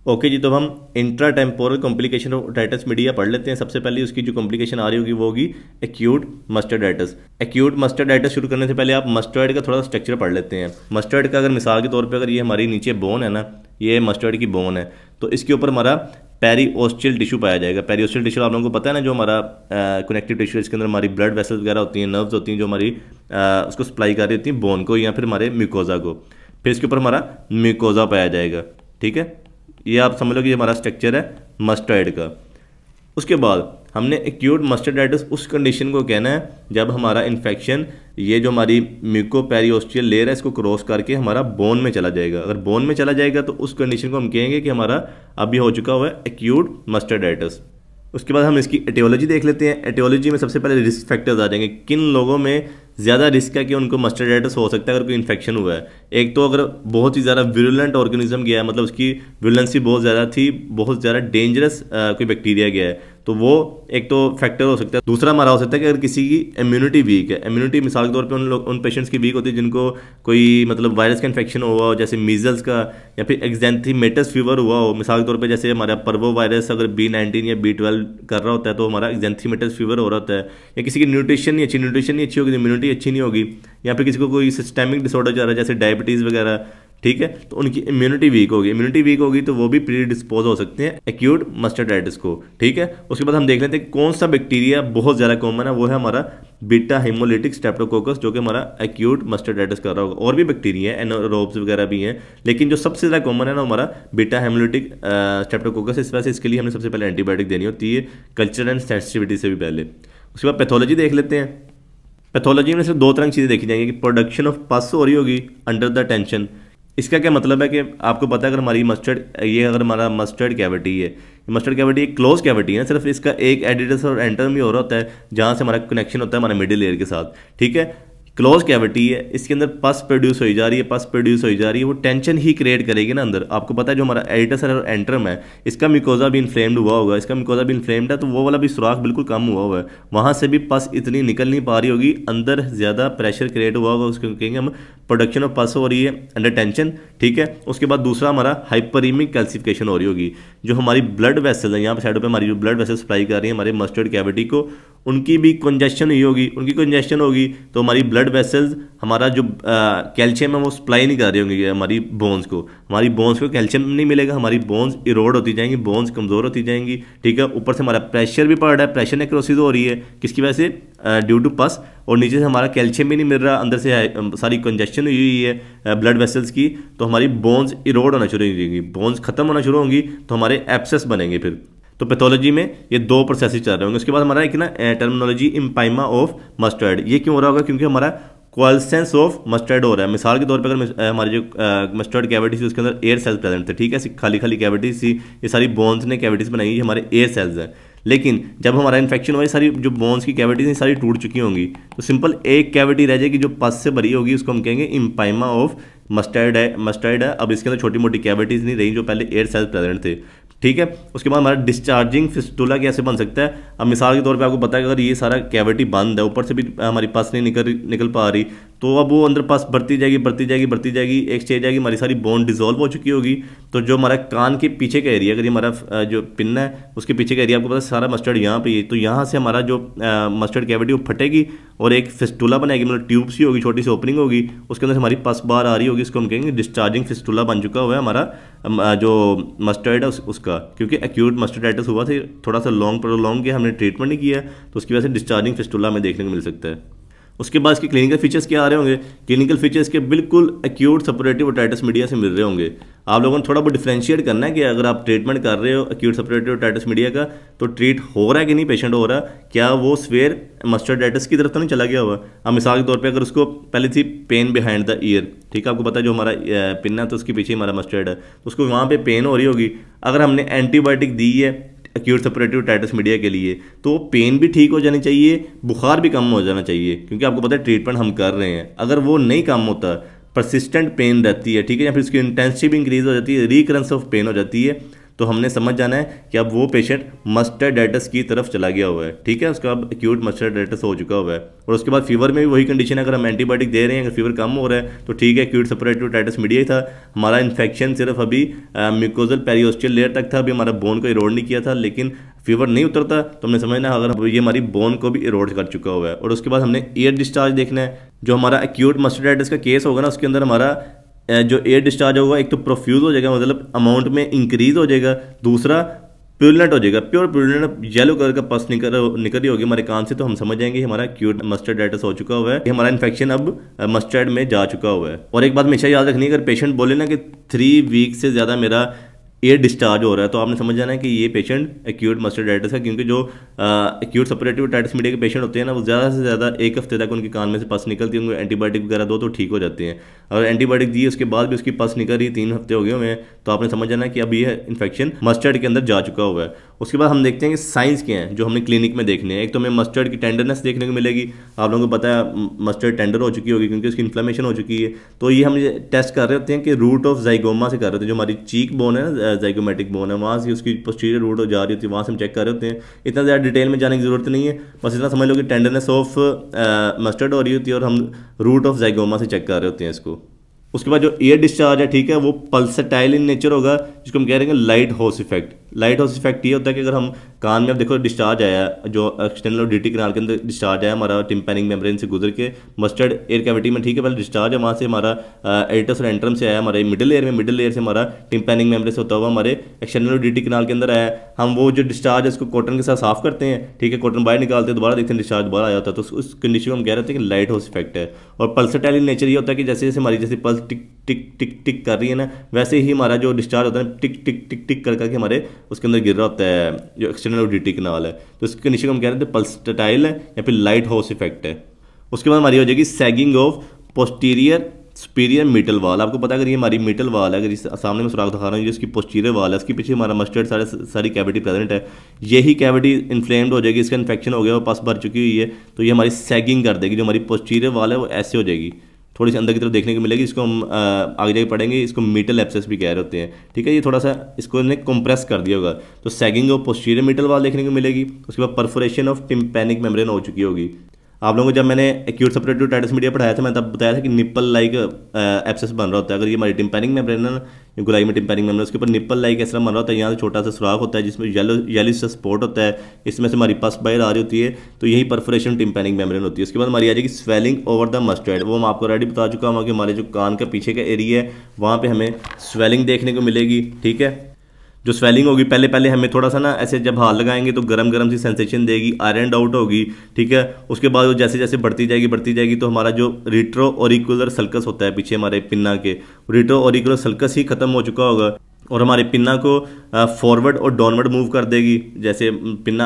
Okay जी, तो हम intra temporal complication of otitis media पढ़ लेते हैं। सबसे पहले उसकी जो कॉम्प्लिकेशन आ रही होगी वो होगी एक्यूट मस्टर्डाइटिस। एक्यूट मस्टर्डाइटिस शुरू करने से पहले आप मस्टर्ड का थोड़ा स्ट्रक्चर पढ़ लेते हैं। मस्टर्ड का अगर मिसाल के तौर पे अगर ये हमारी नीचे बोन है ना, ये मस्टर्ड की बोन है, तो इसके ऊपर हमारा पेरीओस्टियल टिश्यू पाया जाएगा। पेरीओस्टियल टिश्यू आप लोगों को पता है ना, जो हमारा कनेक्टिव टिश्यू है, इसके अंदर हमारी ब्लड वेसल्स वगैरह होती हैं, नर्व्स होती हैं जो हमारी उसको सप्लाई कर रही होती हैं बोन को या फिर हमारे म्यूकोजा को। फिर इसके ऊपर हमारा म्यूकोजा पाया जाएगा। ठीक है, ये आप समझ लो कि हमारा स्ट्रक्चर है मस्टर्ड का। उसके बाद हमने एक्यूट मस्टर्डाइटिस उस कंडीशन को कहना है जब हमारा इन्फेक्शन ये जो हमारी म्यूकोपेरियोस्टियल लेयर है इसको क्रॉस करके हमारा बोन में चला जाएगा। अगर बोन में चला जाएगा तो उस कंडीशन को हम कहेंगे कि हमारा अभी हो चुका हुआ है एक्यूट मस्टर्डाइटिस। उसके बाद हम इसकी एटियोलॉजी देख लेते हैं। एटियोलॉजी में सबसे पहले रिस्क फैक्टर्स आ जाएंगे, किन लोगों में ज़्यादा रिस्क है कि उनको मस्टर्डाइटिस हो सकता है अगर कोई इन्फेक्शन हुआ है। एक तो अगर बहुत ही ज़्यादा विरुलेंट ऑर्गेनिज्म गया है, मतलब उसकी विरुलेंसी बहुत ज़्यादा थी, बहुत ज़्यादा डेंजरस कोई बैक्टीरिया गया है, तो वो एक तो फैक्टर हो सकता है। दूसरा हमारा हो सकता है कि अगर किसी की इम्यूनिटी वीक है, इम्यूनिटी मिसाल के तौर पे उन पेशेंट्स की वीक होती है जिनको कोई मतलब वायरस का इन्फेक्शन हुआ हो, जैसे मीजल्स का या फिर एक्जेंथीमेटस फीवर हुआ हो। मिसाल के तौर पे जैसे हमारा पर्वो वायरस अगर B19 या B12 कर रहा होता है तो हमारा एक्जेंथीमेटस फीवर हो रहा होता है। या किसी की न्यूट्रिशन नहीं अच्छी होगी, इम्यूनिटी अच्छी नहीं होगी, या फिर किसी को कोई सिस्टेमिक डिसऑर्डर जा रहा है जैसे डायबिटीज़ वगैरह, ठीक है, तो उनकी इम्यूनिटी वीक होगी तो वो भी प्री डिस्पोज हो सकते हैं एक्यूट मस्टर्डाइटिस को। ठीक है, उसके बाद हम देख लेते हैं कौन सा बैक्टीरिया बहुत ज़्यादा कॉमन है, वो है हमारा बीटा हेमोलिटिक स्ट्रेप्टोकोकस, जो कि हमारा एक्यूट मस्टर्डाइटिस कर रहा होगा। और भी बैक्टीरिया हैं, एनारोब्स वगैरह भी हैं, लेकिन जो सबसे ज़्यादा कॉमन है ना हमारा बीटा हेमोलिटिक स्ट्रेप्टोकोकस। इस वजह से इसके लिए हमने सबसे पहले एंटीबायोटिक देनी होती है कल्चर एंड सेंसिटिविटी से भी पहले। उसके बाद पैथोलॉजी देख लेते हैं। पैथोलॉजी में सिर्फ दो तरह की चीज़ें देखी जाएंगी कि प्रोडक्शन ऑफ पस हो रही होगी अंडर द टेंशन। इसका क्या मतलब है कि आपको पता है अगर हमारी अगर हमारा मस्टर्ड कैविटी है, मस्टर्ड कैविटी एक क्लोज कैविटी है, सिर्फ इसका एक एडिटस और एंटरम ही हो रहा होता है जहाँ से हमारा कनेक्शन होता है हमारे मिडिल एयर के साथ। ठीक है, क्लोज कैविटी है, इसके अंदर पस प्रोड्यूस हो जा रही है, वो टेंशन ही क्रिएट करेगी ना अंदर। आपको पता है जो हमारा एडिटस और एंटरम है इसका म्यूकोजा भी इन्फ्लेम्ड हुआ होगा, है तो वो वाला भी सुराख बिल्कुल कम हुआ है, वहाँ से भी पस इतनी निकल नहीं पा रही होगी, अंदर ज़्यादा प्रेशर क्रिएट हुआ होगा, उसको कहेंगे हम प्रोडक्शन ऑफ पस हो रही है अंडर टेंशन। ठीक है, उसके बाद दूसरा हमारा हाइपरीमिक कैल्सिफिकेशन हो रही होगी। जो हमारी ब्लड वेसल्स हैं यहाँ पर साइडों पे हमारी जो ब्लड वेसल्स सप्लाई कर रही है हमारे मस्टर्ड कैविटी को, उनकी भी कंजेशन होगी तो हमारी ब्लड वेसल्स हमारा जो कैल्शियम है वो सप्लाई नहीं कर रही होंगी हमारी बोन्स को कैल्शियम नहीं मिलेगा, हमारी बोन्स इरोड होती जाएंगी, बोन्स कमज़ोर होती जाएंगी। ठीक है, ऊपर से हमारा प्रेशर भी पड़ रहा है, प्रेशर नेक्रोसिस हो रही है, किसकी वजह से ड्यू टू पस, और नीचे से हमारा कैल्शियम भी नहीं मिल रहा, अंदर से सारी कंजेशन हुई है ब्लड वेसल्स की, तो हमारी बोन्स इरोड होना शुरू हो जाएंगी, बोन्स खत्म होना शुरू होंगी तो हमारे एब्सेस बनेंगे फिर। तो पैथोलॉजी में ये दो प्रोसेस चल रहे होंगे। उसके बाद हमारा एक ना टर्मिनोलॉजी इम्पाइमा ऑफ मस्टर्ड, ये क्यों हो रहा होगा, क्योंकि हमारा क्वालसेंस ऑफ मस्टर्ड हो रहा है। मिसाल के तौर पर अगर हमारी जो मस्टर्ड कैविटी थी उसके अंदर एयर सेल्स प्रेजेंट थे, ठीक है, खाली कैविटीज थी, ये सारी बोन्स ने कैविटीज बनाई, ये हमारे एयर सेल्स हैं। लेकिन जब हमारा इन्फेक्शन हुआ सारी जो बोन्स की कैविटीज हैं सारी टूट चुकी होंगी, तो सिंपल एक कैविटी रह जाएगी जो पस से भरी होगी, उसको हम कहेंगे इम्पाइमा ऑफ मस्टर्ड है। अब इसके अंदर छोटी मोटी कैविटीज नहीं रही जो पहले एयर सेल्स प्रेजेंट थे। ठीक है, उसके बाद हमारा डिस्चार्जिंग फिस्टुला कैसे बन सकता है। अब मिसाल के तौर पे आपको पता है कि अगर ये सारा कैविटी बंद है, ऊपर से भी हमारी पस नहीं निकल पा रही, तो अब वो अंदर पस बढ़ती जाएगी, एक स्टेज आएगी हमारी सारी बोन डिजोल्व हो चुकी होगी, तो जो हमारा कान के पीछे का एरिया, अगर ये हमारा जो पिन है उसके पीछे का एरिया आपको पता है सारा मस्टर्ड यहाँ पे है, तो यहाँ से हमारा जो मस्टर्ड कैविटी वो फटेगी और एक फिस्टुला बनेगी, मतलब ट्यूब सी होगी, छोटी सी ओपनिंग होगी, उसके अंदर हमारी पस बाहर आ रही होगी, इसको हम कहेंगे डिस्चार्जिंग फिस्टुला बन चुका हुआ है हमारा जो मस्टर्ड है उसका। क्योंकि एक्यूट मस्टर्डाइटिस हुआ था, थोड़ा सा लॉन्ग के हमने ट्रीटमेंट नहीं किया तो उसकी वजह से डिस्चार्जिंग फिस्टुला में देखने को मिल सकता है। उसके बाद इसके क्लिनिकल फीचर्स क्या आ रहे होंगे, क्लिनिकल फीचर्स के बिल्कुल एक्यूट सपोरेटिव ओटाइटिस मीडिया से मिल रहे होंगे। आप लोगों ने थोड़ा बहुत डिफ्रेंशिएट करना है कि अगर आप ट्रीटमेंट कर रहे हो एक्यूट सपोरेटिव ओटाइटिस मीडिया का, तो ट्रीट हो रहा है कि नहीं, पेशेंट हो रहा है, क्या वो स्वेयर मस्टर्डाइटिस की तरफ तो नहीं चला गया हुआ। अब मिसाल के तौर पे अगर उसको पहले थी पेन बिहाइंड द ईयर, ठीक है, आपको पता है जो हमारा पिन है तो उसके पीछे हमारा मस्टर्ड है, तो उसको वहाँ पे पेन हो रही होगी, अगर हमने एंटीबायोटिक दी है एक्यूट सपोरेटिव ओटाइटिस मीडिया के लिए, तो पेन भी ठीक हो जानी चाहिए, बुखार भी कम हो जाना चाहिए, क्योंकि आपको पता है ट्रीटमेंट हम कर रहे हैं। अगर वो नहीं कम होता, परसिस्टेंट पेन रहती है, ठीक है, या फिर उसकी इंटेंसिटी भी इंक्रीज हो जाती है, रिकरेंस ऑफ पेन हो जाती है, तो हमने समझ जाना है कि अब वो पेशेंट मास्टरडाइटिस की तरफ चला गया हुआ है, ठीक है, उसका अब एक्यूट मास्टरडाइटिस हो चुका हुआ है। और उसके बाद फीवर में भी वही कंडीशन है, अगर हम एंटीबायोटिक दे रहे हैं, अगर फीवर कम हो रहा है तो ठीक है, एक्यूट सेपरेटिव टाइटिस मीडिया था, हमारा इन्फेक्शन सिर्फ अभी म्यूकोजल पेरियोस्टियल लेयर तक था, अभी हमारा बोन को इरोड नहीं किया था, लेकिन फीवर नहीं उतरता तो हमने समझना अगर ये हमारी बोन को भी इरोड कर चुका हुआ है। और उसके बाद हमने एयर डिस्चार्ज देखना है। जो हमारा एक्यूट मास्टरडाइटिस का केस होगा ना, उसके अंदर हमारा जो एयर डिस्चार्ज होगा, एक तो प्रोफ्यूज हो जाएगा, मतलब अमाउंट में इंक्रीज हो जाएगा, दूसरा प्यूरलेंट हो जाएगा, प्योर प्यूरलेंट येलो कलर का पस निकल रही होगी हमारे कान से, तो हम समझ जाएंगे हमारा एक्यूट मास्टरडाइटिस हो चुका हुआ है, हमारा इन्फेक्शन अब मस्टर्ड में जा चुका हुआ है। और एक बात हमेशा याद रखनी है, अगर पेशेंट बोले ना कि 3 वीक से ज़्यादा मेरा एयर डिस्चार्ज हो रहा है, तो आपने समझ जाना है कि ये पेशेंट एक्यूट मास्टरडाइटिस है, क्योंकि जो एक्यूट सेपरेटिव टाइटिस मीडिया के पेशेंट होते हैं ना, वो ज़्यादा से ज़्यादा 1 हफ्ते तक उनके कान में से पस निकलती है, उनको एंटीबायोटिक वगैरह दो तो ठीक हो जाते हैं। और एंटीबायोटिक दी उसके बाद भी उसकी पस निकल रही 3 हफ्ते हो गए हुए हैं, तो आपने समझ जाना है कि अब ये इन्फेक्शन मस्टर्ड के अंदर जा चुका हुआ है। उसके बाद हम देखते हैं कि साइंस क्या हैं जो हमने क्लिनिक में देखने हैं। एक तो हमें मस्टर्ड की टेंडरनेस देखने को मिलेगी, आप लोगों को पता है मस्टर्ड टेंडर हो चुकी होगी क्योंकि उसकी इन्फ्लेमेशन हो चुकी है। तो ये हम टेस्ट कर रहे होते हैं कि रूट ऑफ जाइगोमा से कर रहे होते हैं, जो हमारी चीक बोन है ना, जाइगोमेटिक बोन है, वहाँ से उसकी पोस्टीरियर रूट जा रही होती है, वहाँ से हम चेक कर रहे होते हैं। इतना ज़्यादा डिटेल में जाने की जरूरत नहीं है, बस इतना समझ लो कि टेंडरनेस ऑफ मस्टर्ड हो रही होती है और हम रूट ऑफ जाइगोमा से चेक कर रहे होते हैं इसको। उसके बाद जो एयर डिस्चार्ज है, ठीक है, वो पल्सटाइल इन नेचर होगा, जिसको हम कह रहे हैं light house effect. Light house effect ये होता है कि अगर हम कान में, अब देखो डिस्चार्ज आया, जो एक्सटर्नल डीटी कैनाल के अंदर डिस्चार्ज आया हमारा टिम्पैनिक मेम्ब्रेन से गुजर के मस्टर्ड एयर कैविटी में, ठीक है, पहले डिस्चार्ज है वहाँ से हमारा एरिटस और एंट्रम से आया हमारे मिडिल लेयर में, मिडिल लेयर से हमारा टिम्पैनिक मेम्ब्रेन से होता हुआ हमारे एक्सटर्नल डीटी कैनाल के अंदर आया। हम वो जो डिस्चार्ज है उसको कॉटन के साथ साफ करते हैं, ठीक है, कॉटन बाहर निकालते हैं, दोबारा देखते हैं डिस्चार्ज दोबारा आया होता है, तो उस कंडीशन को हम कह रहे थे कि लाइट हाउस इफेक्ट है। और पल्सटाइल इन नेचर ये होता है कि जैसे जैसे हमारी जैसे पल्स टिक टिक टिक टिक कर रही है ना, वैसे ही हमारा जो डिस्चार्ज होता है टिक टिक टिक टिक कर करके हमारे उसके अंदर गिर रहा होता है, जो एक्सटर्नल डीटी कैनाल है। तो इसके नीचे हम कह रहे थे पल्सटाइल है या फिर लाइट हाउस इफेक्ट है। उसके बाद हमारी हो जाएगी sagging of posterior superior metal वाल। आपको पता है अगर ये हमारी मीटल वाल है, अगर इस सामने में सुराख दिखा रहा हूँ, जिसकी पोस्टीरियर वाल है, इसके पीछे हमारा मस्टर्ड सारी कैविटी प्रेजेंट है, यही कैविटी इन्फ्लेम्ड हो जाएगी, इसका इन्फेक्शन हो गया, वो पस भर चुकी हुई है, तो ये हमारी सैगिंग कर देगी, जो हमारी पोस्टीरियर वाल है वो ऐसे हो जाएगी, थोड़ी सी अंदर की तरफ देखने को मिलेगी। इसको हम आगे जाके पढ़ेंगे, इसको मीटल एब्सेस भी कह रहे होते हैं, ठीक है। ये थोड़ा सा इसको इन्हें कंप्रेस कर दिया होगा, तो सैगिंग ऑफ पोस्टीरियर मीटल वाल देखने को मिलेगी। उसके बाद परफोरेशन ऑफ टिम्पैनिक मेम्ब्रेन हो चुकी होगी। आप लोगों को जब मैंने एक्यूट सेपरेटिव टाइटिस मीडिया पढ़ाया था, मैं तब बताया था कि निप्पल लाइक एब्सेस बन रहा होता है। अगर ये हमारी टिम्पैनिक मेम्ब्रेन है ना, गुलाई में टिम्पैनिक मेम्ब्रेन, उसके ऊपर निप्पल लाइक ऐसा बन रहा होता है, यहाँ से छोटा सा सुराख होता है जिसमें येलो सा स्पॉट होता है, इसमें से हमारी पस बाहर आ रही होती है, तो यही परफोरेशन टिम्पैनिक मेम्ब्रेन होती है। उसके बाद हमारी आ जाएगी स्वेलिंग ओवर द मस्टर्ड। वो मैं आपको ऑलरेडी बता चुका हूँ कि हमारे जो कान का पीछे का एरिया है वहाँ पर हमें स्वेलिंग देखने को मिलेगी, ठीक है। जो स्वेलिंग होगी पहले पहले हमें थोड़ा सा ना ऐसे जब हाथ लगाएंगे तो गरम गरम सी सेंसेशन देगी, आयरन आउट होगी, ठीक है। उसके बाद वो जैसे जैसे बढ़ती जाएगी तो हमारा जो रिट्रो ऑरिकुलर सल्कस होता है पीछे हमारे पिन्ना के, रिट्रो ऑरिकुलर सल्कस ही खत्म हो चुका होगा और हमारे पिन्ना को फॉरवर्ड और डाउनवर्ड मूव कर देगी, जैसे पिन्ना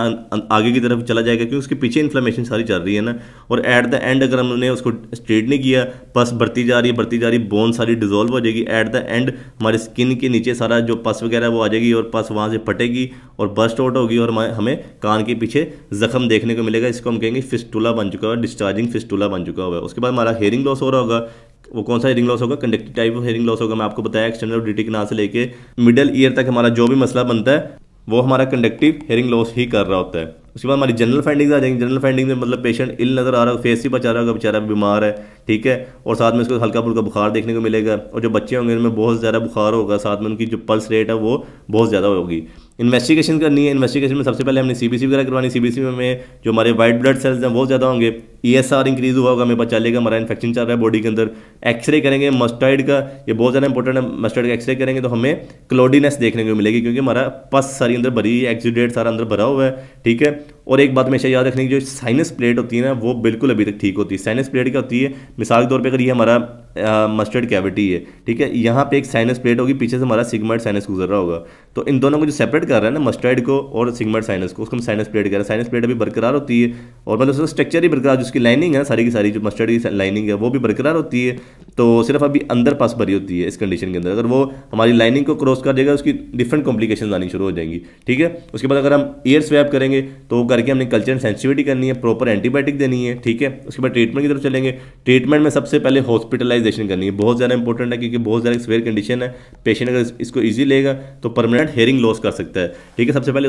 आगे की तरफ चला जाएगा क्योंकि उसके पीछे इन्फ्लेमेशन सारी चल रही है ना। और एट द एंड अगर हमने उसको स्ट्रेट नहीं किया, पस बढ़ती जा रही, बोन सारी डिजोल्व हो जाएगी। एट द एंड हमारे स्किन के नीचे सारा जो पस वगैरह वो आ जाएगी और पस वहाँ से फटेगी और बस्ट आउट होगी और हमें कान के पीछे जख्म देखने को मिलेगा। इसको हम कहेंगे फिस्टुला बन चुका है, डिस्चार्जिंग फिस्टुला बन चुका हुआ है। उसके बाद हमारा हेयरिंग लॉस हो रहा होगा। वो कौन सा हेयरिंग लॉस होगा? Conductive type of hearing loss होगा। मैं आपको बताया एक्सटर्नल डीटी कैनाल से लेके मिडल ईयर तक हमारा जो भी मसला बनता है वो हमारा कंडक्टिव हेयरिंग लॉस ही कर रहा होता है। उसके बाद हमारी जनरल फाइंडिंग्स आ जाएंगी। जनरल फाइंडिंग में मतलब पेशेंट इल नज़र आ रहा है, फेस ही बचा रहा होगा, बेचारा बीमार है, ठीक है, और साथ में उसको हल्का फुल्का बुखार देखने को मिलेगा। और जो बच्चे होंगे उनमें बहुत ज़्यादा बुखार होगा, साथ में उनकी जो पल्स रेट है वो बहुत ज़्यादा होगी। इन्वेस्टिगेशन करनी है। इन्वेस्टिगेशन में सबसे पहले हमने सीबीसी वगैरह करवानी। सीबीसी में जो हमारे वाइट ब्लड सेल्स हैं वो ज़्यादा होंगे, ईएसआर इंक्रीज हुआ होगा, हमें पता चलेगा हमारा इन्फेक्शन चल रहा है बॉडी के अंदर। एक्सरे करेंगे मस्टर्ड का, ये बहुत ज़्यादा इंपॉर्टेंट है। मस्टर्ड का एक्सरे करेंगे तो हमें क्लोडीनेस देखने को मिलेगी क्योंकि हमारा पस सारी अंदर भरी है, एक्सुडेट सारा अंदर भरा हुआ है, ठीक है। और एक बात हमेशा याद रखने की, जो साइनस प्लेट होती है ना वो बिल्कुल अभी तक ठीक होती है। साइनस प्लेट क्या होती है? मिसाल के तौर पे अगर ये हमारा मस्टर्ड कैविटी है, ठीक है, यहाँ पे एक साइनस प्लेट होगी, पीछे से हमारा सिग्माइड साइनस गुजर रहा होगा, तो इन दोनों को जो सेपरेट कर रहा है ना मस्टर्ड को और सिग्माइड साइनस को, उसको हम साइनस प्लेट कह रहे हैं। साइनस प्लेट अभी बरकरार होती है और मतलब उसका स्ट्रक्चर ही बरकरार, उसकी लाइनिंग है सारी की सारी, जो मस्टर्ड की लाइनिंग है वो भी बरकरार होती है, तो सिर्फ अभी अंदर पास भरी होती है इस कंडीशन के अंदर। अगर वो हमारी लाइनिंग को क्रॉस कर देगा उसकी डिफरेंट कॉम्प्लिकेशन आनी शुरू हो जाएंगी, ठीक है। उसके बाद अगर हम ईयर स्वैप करेंगे तो वो करके हमने कल्चर सेंसिटिविटी करनी है, प्रॉपर एंटीबायोटिक देनी है, ठीक है। उसके बाद ट्रीटमेंट की तरफ चलेंगे। ट्रीटमेंट में सबसे पहले हॉस्पिटलाइजेशन करनी है, बहुत ज़्यादा इंपॉर्टेंट है, क्योंकि बहुत ज़्यादा सीवियर कंडीशन है। पेशेंट अगर इसको ईजी लेगा तो परमानेंट हेयरिंग लॉस कर सकता है, ठीक है। सबसे पहले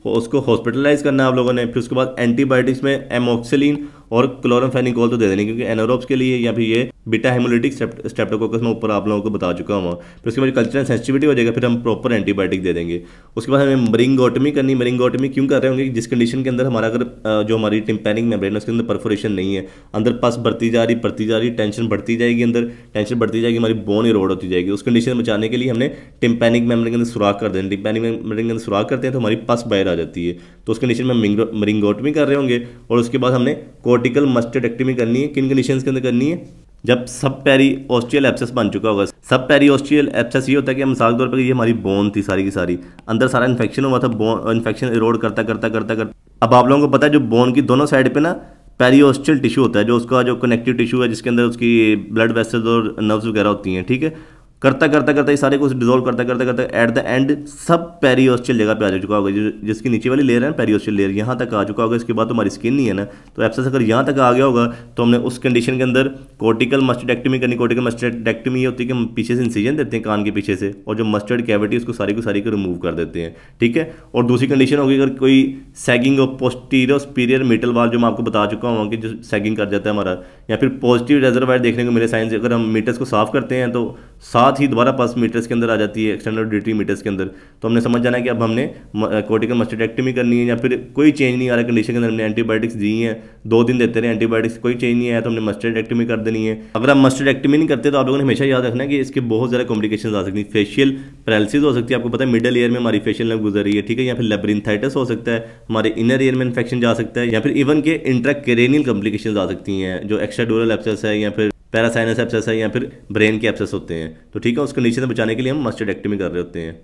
उसको हॉस्पिटलाइज करना है आप लोगों ने। फिर उसके बाद एंटीबायोटिक्स में एमोक्सिलिन और क्लोरामफेनिकोल तो दे देनी, क्योंकि एनारोब्स के लिए या फिर ये बीटा हेमोलिटिक स्ट्रेप्टोकोकस में ऊपर आप लोगों को बता चुका हूँ। फिर उसके बाद कल्चरल सेंसिटिविटी हो जाएगा, फिर हम प्रॉपर एंटीबायोटिक दे देंगे। उसके बाद हमें मरिंगोटमी करनी। मरिंगोटमी क्यों कर रहे होंगे? जिस कंडीशन के अंदर हमारा अगर जो हमारी टिम्पैनिक मेम्ब्रेन है उसके अंदर परफोरेशन नहीं है, अंदर पास बढ़ती जा रही टेंशन बढ़ती जाएगी, अंदर टेंशन बढ़ती जाएगी, हमारी बोन इरोड होती जाएगी। उस कंडीशन में बचाने के लिए हमने टिम्पैनिक मेम्ब्रेन के अंदर सुराख कर देना। टिम्पैनिक मेम्ब्रेन के अंदर सुराख करते हैं तो हमारी पस बाहर आ जाती है, तो उस कंडीशन में मरिंगोटमी कर रहे होंगे। और उसके बाद हमने कोर्टिकल मस्टेडेक्टमी करनी है। किन कंडीशंस के अंदर करनी है? जब सब पेरिओस्टियल एब्सेस बन चुका होगा। सब पेरिओस्टियल एब्सेस ये होता है कि मिसाल के तौर पर ये हमारी बोन थी सारी की सारी, अंदर सारा इन्फेक्शन हुआ था, बोन इन्फेक्शन इरोड करता करता करता करता अब आप लोगों को पता है जो बोन की दोनों साइड पे ना पेरिओस्टियल टिश्यू होता है, जो उसका जो कनेक्टिव टिश्यू है जिसके अंदर उसकी ब्लड वेसल्स और नर्व्स वगैरह होती हैं, ठीक है। करता करता करता ये सारे कुछ डिजोल्व करता करता करता एट द एंड सब पेरिओस्टियल जगह पे आ चुका होगा, जिसकी नीचे वाली लेयर है पेरिओस्टियल लेयर, यहाँ तक आ चुका होगा। इसके बाद तो हमारी स्किन नहीं है ना, तो एब्सेस अगर यहाँ तक आ गया होगा तो हमने उस कंडीशन के अंदर कोर्टिकल मस्टेडेक्टमी करनी। कोर्टिकल मस्टेडेक्टमी ये होती है कि हम पीछे से इंसिजन देते हैं कान के पीछे से, और जो मस्टर्ड कैविटी उसको सारी को रिमूव कर देते हैं, ठीक है। और दूसरी कंडीशन होगी अगर कोई sagging of posterior superior metal वाल, जो मैं आपको बता चुका हूँ कि जो सैगिंग कर जाता है हमारा, या फिर पॉजिटिव रिजर्वायर देखने को मिले साइंस, अगर हम मीटर्स को साफ करते हैं तो साथ ही दोबारा पस मीटर्स के अंदर आ जाती है, एक्सटर्नल ड्यूटी मीटर्स के अंदर, तो हमने समझ जाना है कि अब हमने कोर्टिकल मस्टेडेक्टमी करनी है। या फिर कोई चेंज नहीं आ रहा कंडीशन के अंदर, हमने एंटीबायोटिक्स दी हैं, 2 दिन देते रहे एंटीबायोटिक्स, कोई चेंज नहीं आया तो हमने मस्टेडेक्टमी कर देनी है। अगर आप मस्टेडेक्टमी नहीं करते तो आप लोगों ने हमेशा याद रखना है कि इसके बहुत ज़्यादा कॉम्प्लिकेशन आ सकती है। फेशियल पैरालिसिस हो सकती है, आपको पता है मिडल ईयर में हमारी फेशियल नर्व गुजर रही है, ठीक है। या फिर लेब्रिंथाइटिस हो सकता है, हमारे इनर ईयर में इन्फेक्शन जा सकता है, या फिर इवन के इंट्राक्रेनियल कॉम्प्लिकेशन आ सकती हैं, जो एक्स्ट्राड्यूरल एब्सेस है या फिर पैरासाइनस एब्सेस है या फिर ब्रेन के एब्सेस होते हैं, तो ठीक है। उस कंडीशन से बचाने के लिए हम मस्टेडेक्टमी कर रहे होते हैं।